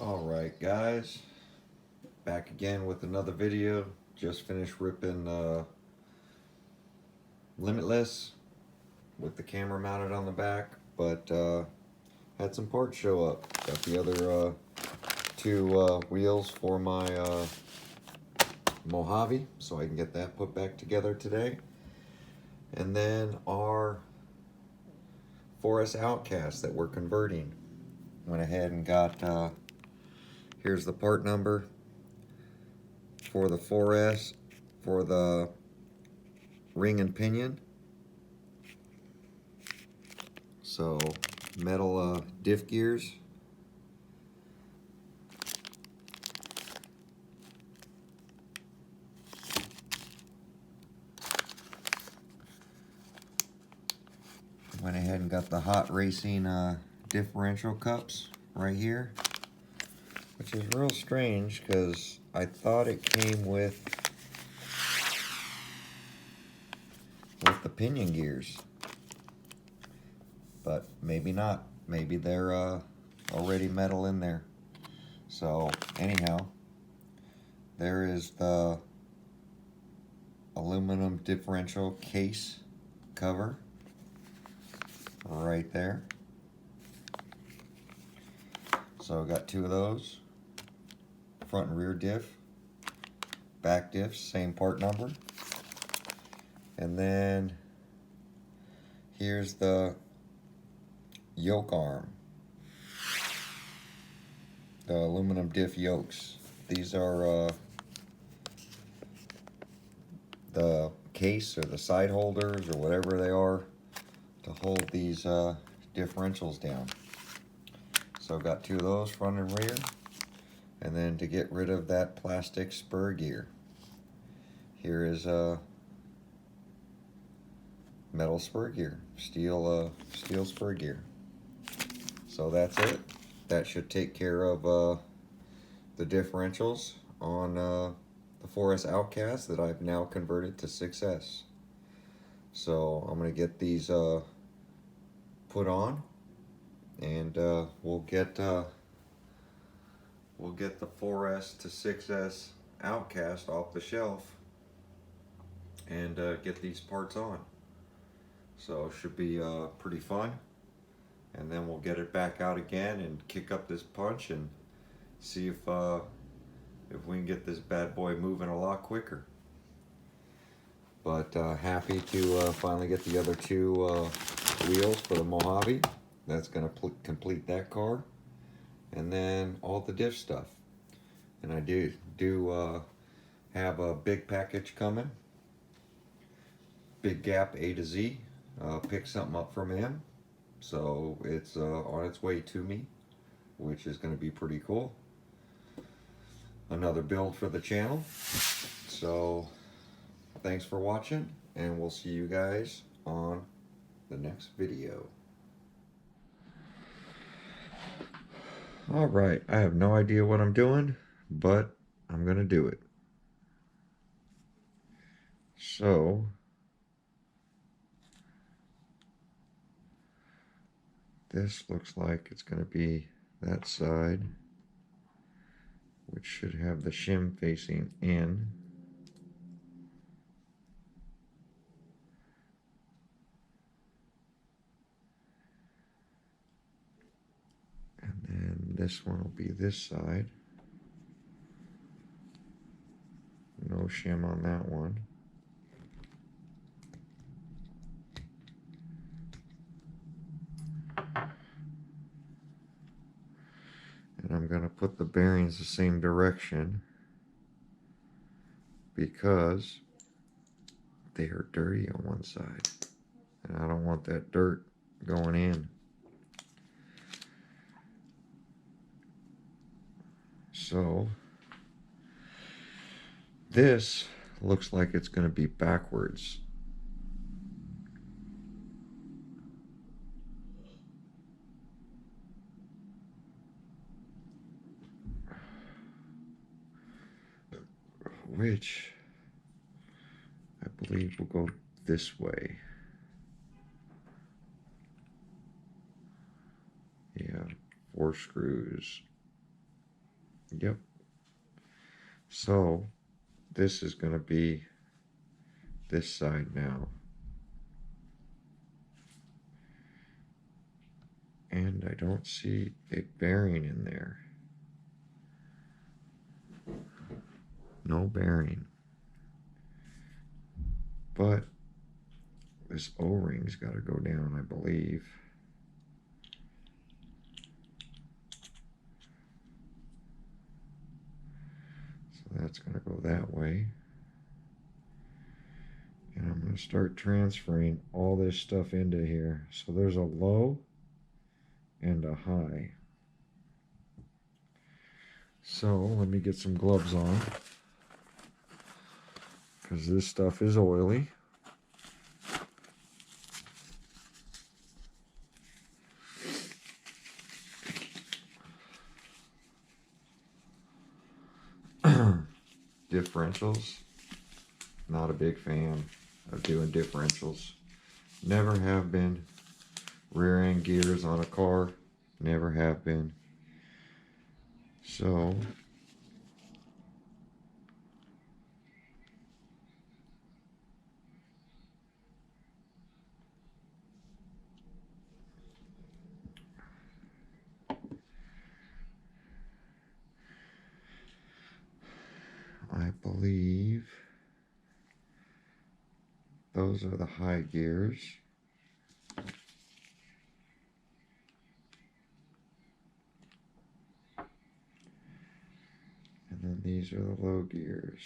Alright guys, back again with another video. Just finished ripping Limitless with the camera mounted on the back, but had some parts show up. Got the other two wheels for my Mojave, so I can get that put back together today. And then our 4S Outcast that we're converting. Went ahead and got here's the part number for the 4S for the ring and pinion. So metal diff gears. Went ahead and got the hot racing differential cups right here, which is real strange because I thought it came with the pinion gears, but maybe not. Maybe they're already metal in there. So anyhow, there is the aluminum differential case cover right there. So I got two of those, front and rear diff, back diffs, same part number. And then here's the yoke arm, the aluminum diff yokes. These are the case or the side holders or whatever they are to hold these differentials down. So I've got two of those, front and rear. And then to get rid of that plastic spur gear, here is metal spur gear, steel spur gear. So that's it. That should take care of the differentials on the 4S Outcast that I've now converted to 6S. So I'm gonna get these put on, and we'll get the 4S to 6S Outcast off the shelf and get these parts on. So it should be pretty fun. And then we'll get it back out again and kick up this punch and see if we can get this bad boy moving a lot quicker. But happy to finally get the other two wheels for the Mojave. That's going to complete that car. And then all the diff stuff. And I do have a big package coming. Big Gap A to Z. Pick something up from him. So it's on its way to me, which is going to be pretty cool. Another build for the channel. So thanks for watching, and we'll see you guys on the next video. All right, I have no idea what I'm doing, but I'm gonna do it. So this looks like it's gonna be that side, which should have the shim facing in. And then this one will be this side. No shim on that one. And I'm going to put the bearings the same direction because they are dirty on one side. And I don't want that dirt going in. So this looks like it's going to be backwards. Which I believe will go this way. Yeah, 4 screws Yep. So this is going to be this side now. And I don't see a bearing in there. No bearing. But this O-ring's got to go down, I believe. So that's going to go that way. And I'm going to start transferring all this stuff into here. So there's a low and a high. So let me get some gloves on, because this stuff is oily. Differentials, not a big fan of doing differentials. Never have been. Rear end gears on a car, never have been. So I believe those are the high gears. And then these are the low gears.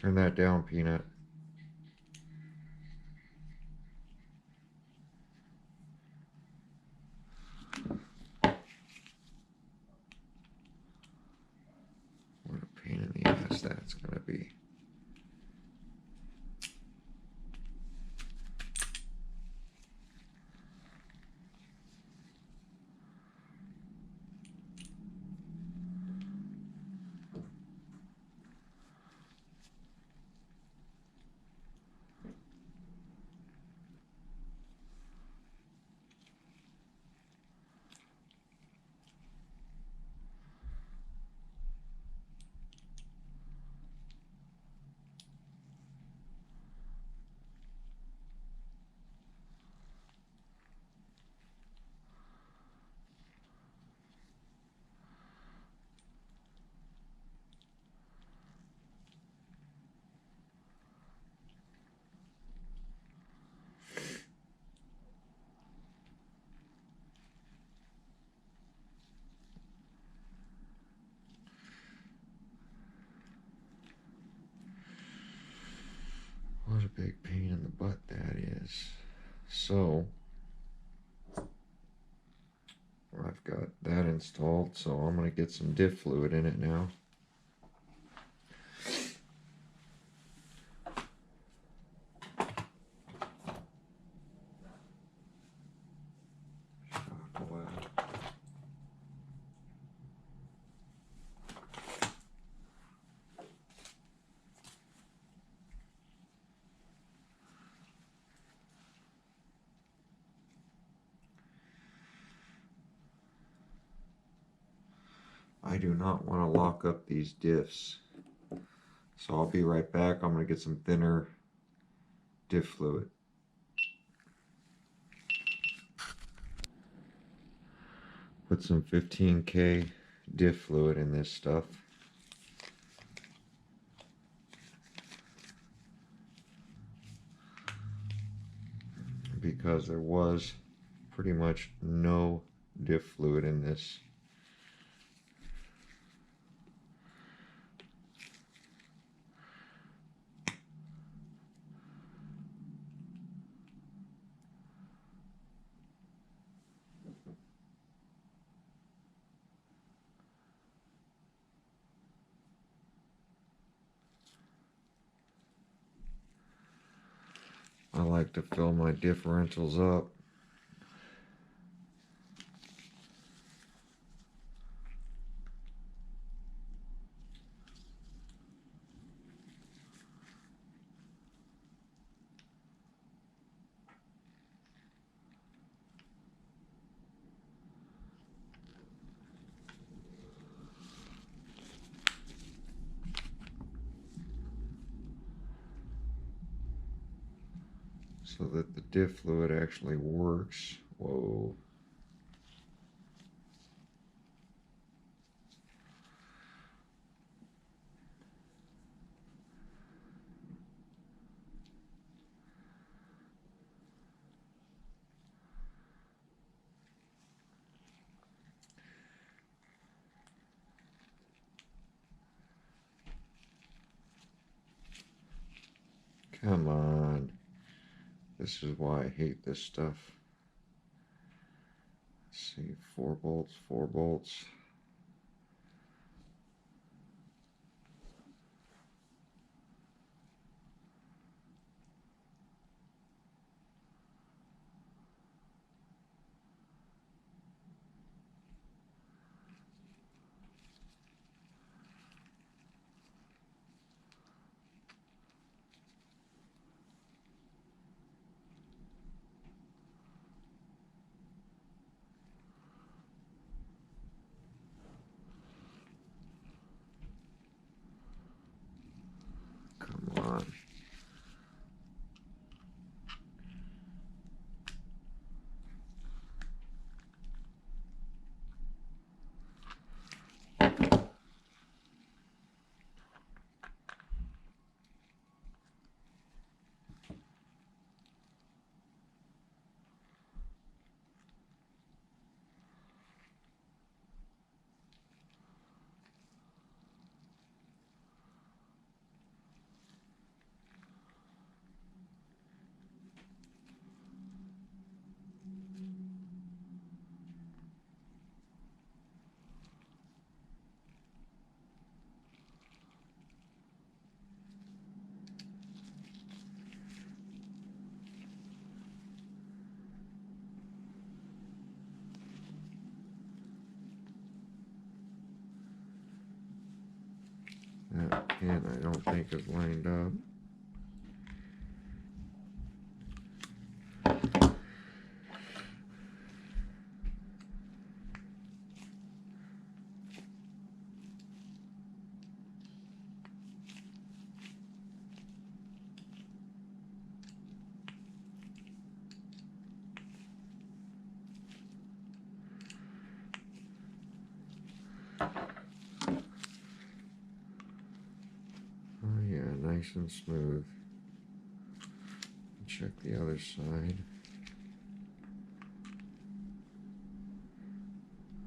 Turn that down, Peanut. What a pain in the ass that's going to be. What a big pain in the butt that is. So I've got that in installed, so I'm going to get some diff fluid in it now. I do not want to lock up these diffs, so I'll be right back. I'm going to get some thinner diff fluid. Put some 15K diff fluid in this stuff. Because there was pretty much no diff fluid in this. I like to fill my differentials up. So that the diff fluid actually works. Whoa. Come on. This is why I hate this stuff. Let's see, 4 bolts, 4 bolts. Come on. That pin I don't think is lined up. Oh yeah, nice and smooth. Check the other side.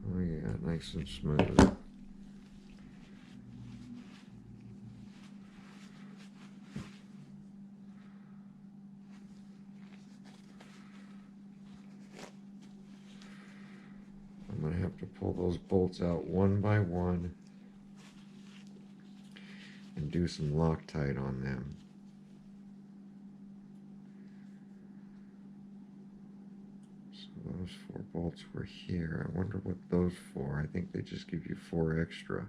Oh yeah, nice and smooth. I'm gonna have to pull those bolts out one by one and do some Loctite on them. So those 4 bolts were here. I wonder what those for. I think they just give you 4 extra.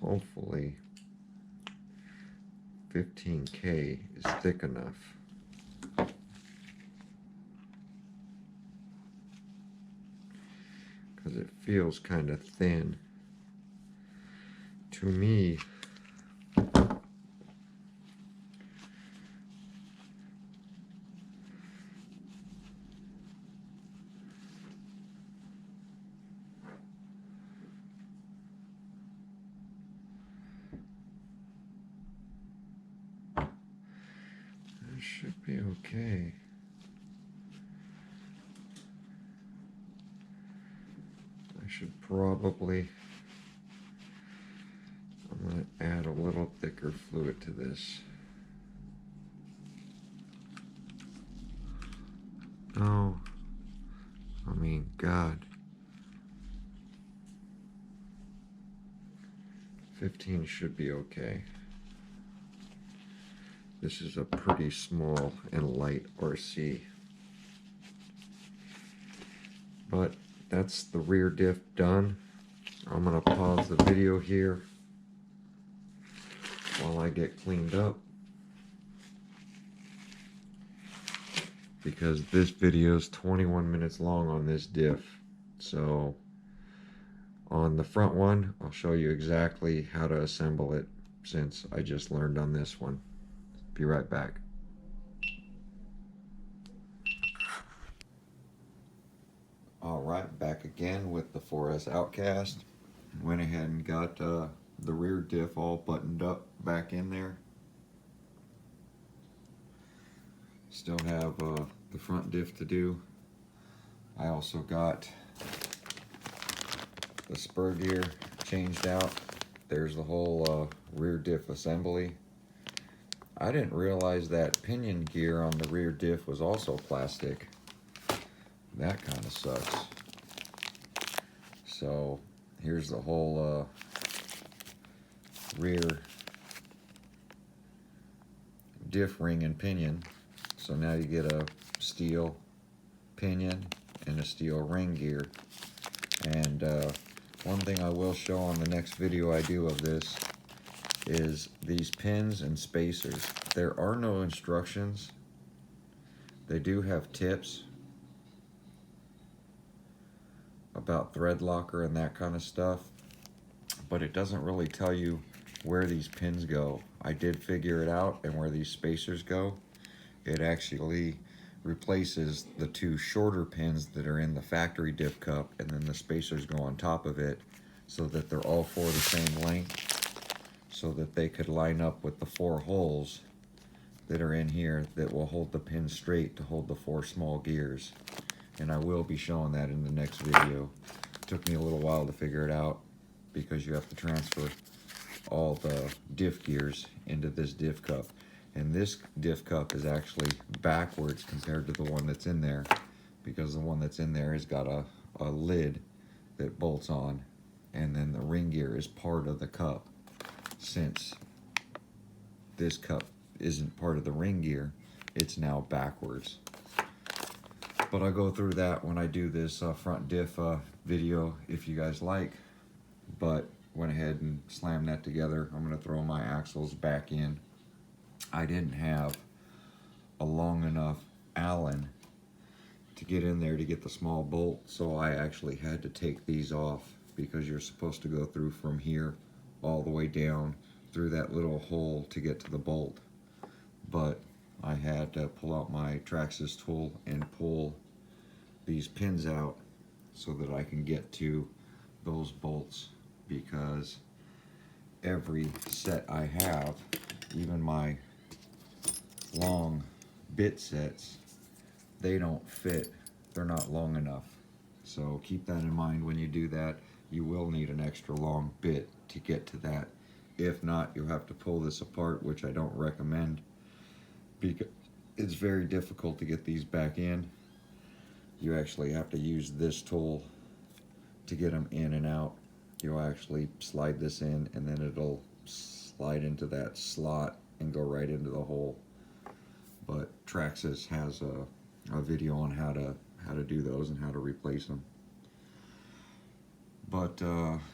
Hopefully 15K is thick enough. Because it feels kind of thin. To me, should be okay. I should probably, I'm going to add a little thicker fluid to this. Oh, I mean, God. 15 should be okay. This is a pretty small and light RC. But that's the rear diff done. I'm gonna pause the video here while I get cleaned up, because this video is 21 minutes long on this diff. So on the front one, I'll show you exactly how to assemble it, since I just learned on this one. Be right back. Alright, back again with the 4S Outcast. Went ahead and got the rear diff all buttoned up back in there. Still have the front diff to do. I also got the spur gear changed out. There's the whole rear diff assembly. I didn't realize that pinion gear on the rear diff was also plastic. That kind of sucks. So here's the whole rear diff ring and pinion. So now you get a steel pinion and a steel ring gear. And one thing I will show on the next video I do of this is these pins and spacers. There are no instructions. They do have tips about thread locker and that kind of stuff, but it doesn't really tell you where these pins go. I did figure it out, and where these spacers go, it actually replaces the 2 shorter pins that are in the factory diff cup, and then the spacers go on top of it so that they're all 4 the same length, so that they could line up with the 4 holes that are in here that will hold the pin straight to hold the 4 small gears. And I will be showing that in the next video. It took me a little while to figure it out, because you have to transfer all the diff gears into this diff cup. And this diff cup is actually backwards compared to the one that's in there, because the one that's in there has got a lid that bolts on, and then the ring gear is part of the cup. Since this cup isn't part of the ring gear, it's now backwards. But I'll go through that when I do this front diff video, if you guys like. But went ahead and slammed that together. I'm going to throw my axles back in. I didn't have a long enough Allen to get in there to get the small bolt, so I actually had to take these off, because you're supposed to go through from here all the way down through that little hole to get to the bolt. But I had to pull out my Traxxas tool and pull these pins out so that I can get to those bolts, because every set I have, even my long bit sets, they don't fit. They're not long enough. So keep that in mind when you do that. You will need an extra long bit to get to that. If not, you'll have to pull this apart, which I don't recommend because it's very difficult to get these back in. You actually have to use this tool to get them in and out. You'll actually slide this in and then it'll slide into that slot and go right into the hole. But Traxxas has a video on how to do those and how to replace them. But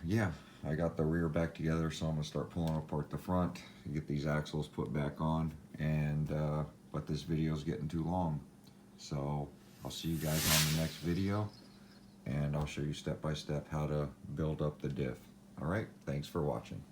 yeah, I got the rear back together, so I'm gonna start pulling apart the front, get these axles put back on, and but this video is getting too long, so I'll see you guys on the next video, and I'll show you step by step how to build up the diff. All right, thanks for watching.